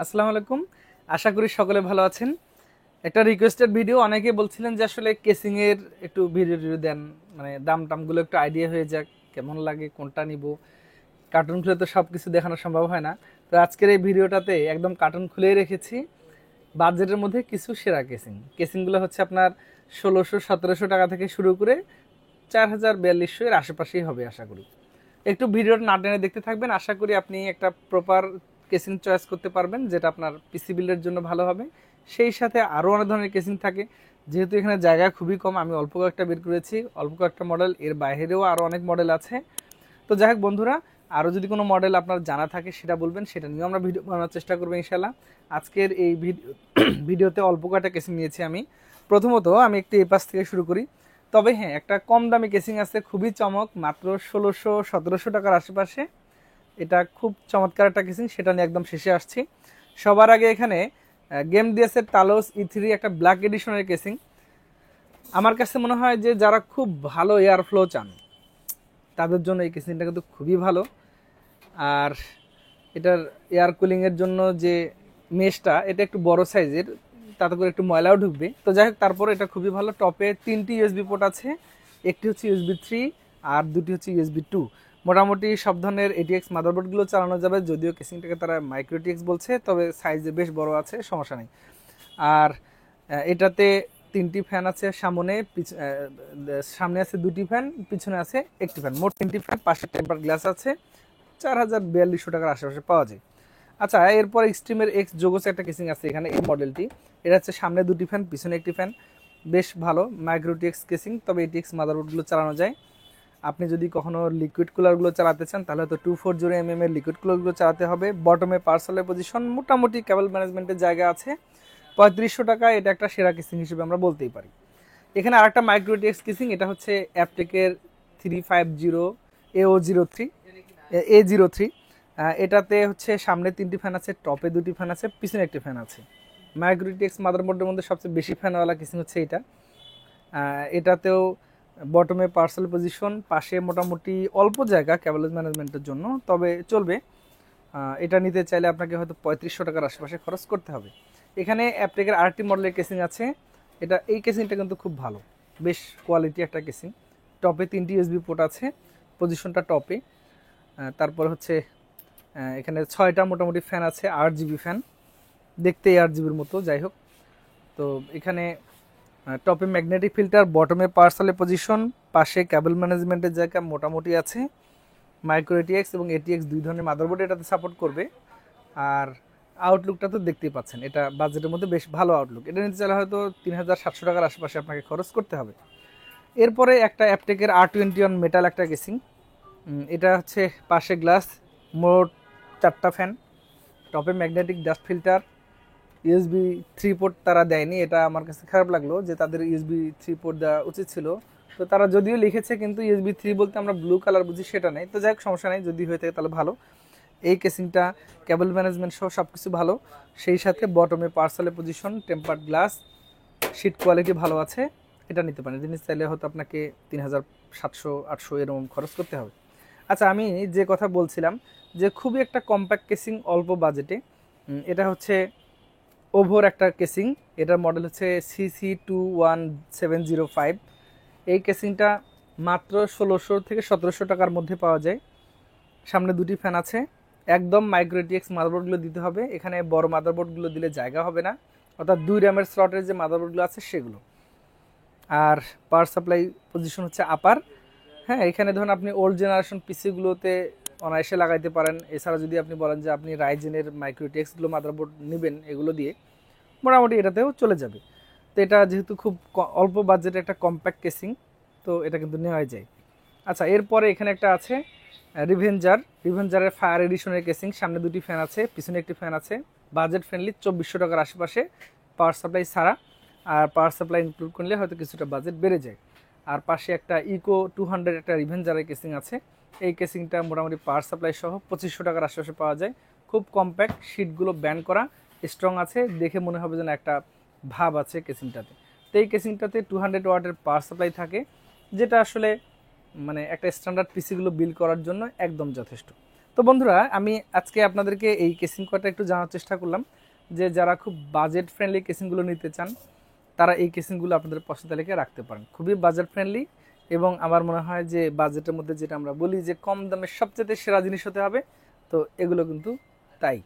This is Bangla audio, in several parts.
আসসালামু আলাইকুম। আশা করি সকলে ভালো আছেন। একটা রিকোয়েস্টেড ভিডিও, অনেকে বলছিলেন যে আসলে কেসিং এর একটু ভিডিও টিডিও দেন, মানে দাম টামগুলো একটু আইডিয়া হয়ে যাক, কেমন লাগে, কোনটা নিব। কার্টুন খুলে তো সব কিছু দেখানো সম্ভব হয় না। তো আজকের এই ভিডিওটাতে একদম কার্টুন খুলেই রেখেছি বাজেটের মধ্যে কিছু সেরা কেসিংগুলো হচ্ছে আপনার ১৬০০-১৭০০ টাকা থেকে শুরু করে ৪,০০০-৪,২০০ এর আশেপাশেই হবে আশা করি। একটু ভিডিওটা না টেনে দেখতে থাকবেন, আশা করি আপনি একটা প্রপার কেসিং চয়েস করতে পারবেন যেটা আপনার পিসি বিল্ডের জন্য ভালো হবে। সেই সাথে আরও অনেক ধরনের কেসিং থাকে, যেহেতু এখানে জায়গা খুবই কম, আমি অল্প কয়েকটা বের করেছি, অল্প কয়েকটা মডেল, এর বাইরেও আরও অনেক মডেল আছে। তো যাই হোক বন্ধুরা, আরও যদি কোনো মডেল আপনার জানা থাকে সেটা বলবেন, সেটা নিয়েও আমরা ভিডিও বানানোর চেষ্টা করবো ইনশাল্লাহ। আজকের এই ভিডিওতে অল্প কয়েকটা কেসিং নিয়েছি আমি। প্রথমত আমি একটু এই পাশ থেকে শুরু করি। তবে হ্যাঁ, একটা কম দামি কেসিং আছে, খুবই চমক, মাত্র ১৬০০-১৭০০ টাকার আশেপাশে। এটা খুব চমৎকার একটা কেসিং, সেটা নিয়ে একদম শেষে আসছি। সবার আগে এখানে গেম ডিএসের তালোস E3 একটা ব্ল্যাক এডিশনের কেসিং। আমার কাছে মনে হয় যে যারা খুব ভালো এয়ার ফ্লো চান তাদের জন্য এই কেসিংটা কিন্তু খুবই ভালো। আর এটার এয়ার কুলিংয়ের জন্য যে মেশটা, এটা একটু বড় সাইজের, তাতে করে একটু ময়লাও ঢুকবে। তো যাই হোক, তারপরে এটা খুবই ভালো। টপে 3টি ইউএসবি পোর্ট আছে, একটি হচ্ছে USB 3 আর দুটি হচ্ছে USB 2। মোটামুটি সব ধরনের ATX মাদারবোর্ডগুলো চালানো যাবে, যদিও কেসিংটাকে তারা মাইক্রো ATX বলছে, তবে সাইজে বেশ বড় আছে, সমস্যা নেই। আর এটাতে 3টি ফ্যান আছে, সামনে আছে 2টি ফ্যান, পিছনে আছে একটি ফ্যান, মোট 3টি ফ্যান, পাশে টেম্পার গ্লাস আছে। ৪,৪২০ টাকার আশেপাশে পাওয়া যায়। আচ্ছা, এরপর এক্সট্রিমের এক্স জোগোস একটা কেসিং আছে এখানে, এই মডেলটি। এটা হচ্ছে সামনে 2টি ফ্যান, পিছনে একটি ফ্যান, বেশ ভালো মাইক্রো টিএক্স কেসিং, তবে এটিএক্স মাদারবোর্ডগুলো চালানো যায়। আপনি যদি কখনো লিকুইড কুলারগুলো চালাতে চান তাহলে তো 240mm এর লিকুইড কুলারগুলো চালাতে হবে। বটমে পার্সেলের পজিশন, মোটামুটি কেবল ম্যানেজমেন্টের জায়গা আছে। ৩৫০০ টাকা, এটা একটা সেরা কেসিং হিসেবে আমরা বলতেই পারি। এখানে আরেকটা মাইক্রো টিএক্স কেসিং, এটা হচ্ছে অ্যাপটেকের 350A03। এটাতে হচ্ছে সামনে 3টি ফ্যান আছে, টপে 2টি ফ্যান আছে, পিছনে একটি ফ্যান আছে। মাইক্রোটিক্স মাদারবোর্ডের মধ্যে সবচেয়ে বেশি ফ্যানওয়ালা কেসিং হচ্ছে এটা। এটাতেও বটমে পার্সেল পজিশন, পাশে মোটামুটি অল্প জায়গা ক্যাবেলেজ ম্যানেজমেন্টের জন্য, তবে চলবে। এটা নিতে চাইলে আপনাকে হয়তো ৩৫০০ টাকার আশেপাশে খরচ করতে হবে। এখানে অ্যাপটেকের আরেকটি মডেলের কেসিং আছে, এই কেসিংটা কিন্তু খুব ভালো, বেশ কোয়ালিটি একটা কেসিং। টপে 3টি USB পোর্ট আছে, পজিশনটা টপে। তারপর হচ্ছে এখানে 6টা মোটামুটি ফ্যান আছে, 8GB ফ্যান, দেখতে 8GBর মতো, যাই হোক। তো এখানে টপে ম্যাগনেটিক ফিল্টার, বটমে পার্সেলের পজিশন, পাশে ক্যাবল ম্যানেজমেন্টের জায়গা মোটামুটি আছে। মাইক্রো ATX এবং ATX দুই ধরনের মাদারবোর্ড এটাতে সাপোর্ট করবে। আর আউটলুকটা তো দেখতেই পাচ্ছেন, এটা বাজেটের মধ্যে বেশ ভালো আউটলুক। এটা নিতে চাইলে হয়তো ৩,৭০০ টাকার আশেপাশে আপনাকে খরচ করতে হবে। এরপরে একটা অ্যাপটেকের R21 মেটাল একটা কেসিং। এটা হচ্ছে পাশে গ্লাস, মোট 4টা ফ্যান, টপে magnetic dust filter, USB 3 port তারা দেয়নি, এটা আমার কাছে খারাপ লাগলো, যে তাদের USB 3 পোর্ট দেওয়া উচিত ছিল। তো তারা যদিও লিখেছে, কিন্তু USB 3 বলতে আমরা ব্লু কালার বুঝি, সেটা নেই। তো যাই হোক, সমস্যা নেই, যদি হয়ে থাকে তাহলে ভালো। এই কেসিংটা কেবল ম্যানেজমেন্ট সহ সব কিছু ভালো। সেই সাথে বটমে পার্সেলের position, tempered glass, sheet quality ভালো আছে, এটা নিতে পারেন। জিনিস চাইলে হয়তো আপনাকে ৩,৭০০-৮০০ এরকম খরচ করতে হবে। আচ্ছা, আমি যে কথা বলছিলাম যে খুবই একটা কম্প্যাক্ট কেসিং অল্প বাজেটে, এটা হচ্ছে ওভোর একটা কেসিং। এটার মডেল হচ্ছে CC21705। এই কেসিংটা মাত্র ১৬০০ থেকে ১৭০০ টাকার মধ্যে পাওয়া যায়। সামনে 2টি ফ্যান আছে, একদম মাইক্রো ATX মাদারবোর্ডগুলো দিতে হবে, এখানে বড় মাদারবোর্ডগুলো দিলে জায়গা হবে না, অর্থাৎ 2 র্যামের স্লটের যে মাদারবোর্ডগুলো আছে সেগুলো। আর পাওয়ার সাপ্লাই পজিশন হচ্ছে আপার। হ্যাঁ, এখানে ধরুন আপনি ওল্ড জেনারেশন পিসিগুলোতে অনায়াসে লাগাইতে পারেন। এছাড়া যদি আপনি বলেন যে আপনি রাইজেনের মাইক্রো ATXগুলো মাদারবোর্ড নেবেন, এগুলো দিয়ে মোটামুটি এটাতেও চলে যাবে। তো এটা যেহেতু খুব অল্প বাজেটে একটা কম্প্যাক্ট কেসিং, তো এটা কিন্তু নেওয়াই যায়। আচ্ছা, এরপরে এখানে একটা আছে রিভেঞ্জারের ফায়ার এডিশনের কেসিং। সামনে 2টি ফ্যান আছে, পিছনে একটি ফ্যান আছে, বাজেট ফ্রেন্ডলি, ২৪০০ টাকার আশেপাশে, পাওয়ার সাপ্লাই ছাড়া। আর পাওয়ার সাপ্লাই ইনক্লুড করলে হয়তো কিছুটা বাজেট বেড়ে যায়। আর পাশে একটা ইকো 200 একটা রিভেঞ্জারের কেসিং আছে। এই কেসিংটা মোটামুটি পাওয়ার সাপ্লাই সহ ২৫০০ টাকার আশেপাশে পাওয়া যায়। খুব কম্প্যাক্ট, শিটগুলো ব্যান্ড করা, স্ট্রং আছে, দেখে মনে হবে যেন একটা ভাব আছে কেসিংটাতে। তো এই কেসিংটাতে 200 ওয়াটের পাওয়ার সাপ্লাই থাকে, যেটা আসলে মানে একটা স্ট্যান্ডার্ড পিসিগুলো বিল্ড করার জন্য একদম যথেষ্ট। তো বন্ধুরা, আমি আজকে আপনাদেরকে এই কেসিং কয়টা একটু জানার চেষ্টা করলাম, যে যারা খুব বাজেট ফ্রেন্ডলি কেসিংগুলো নিতে চান তারা এই কেসিংগুলো আপনাদের পছন্দ তালিকায় রাখতে পারেন। খুবই বাজেট ফ্রেন্ডলি, এবং আমার মনে হয় যে বাজেটের মধ্যে যেটা আমরা বলি যে কম দামে সবচেয়ে সেরা জিনিস হতে হবে, তো এগুলো কিন্তু তাই।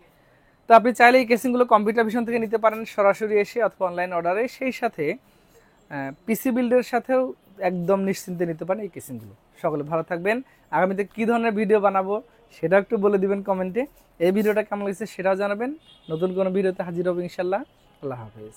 তো আপনি চাইলে এই কেসিংগুলো কম্পিউটার ভিশন থেকে নিতে পারেন সরাসরি এসে, অথবা অনলাইন অর্ডারে। সেই সাথে পিসি বিল্ডের সাথেও একদম নিশ্চিন্তে নিতে পারেন এই কেসিংগুলো। সকলে ভালো থাকবেন। আগামীতে কী ধরনের ভিডিও বানাবো সেটা একটু বলে দিবেন কমেন্টে। এই ভিডিওটা কেমন লাগছে সেটাও জানাবেন। নতুন কোনো ভিডিওতে হাজির হবো ইনশাল্লাহ। আল্লাহ হাফেজ।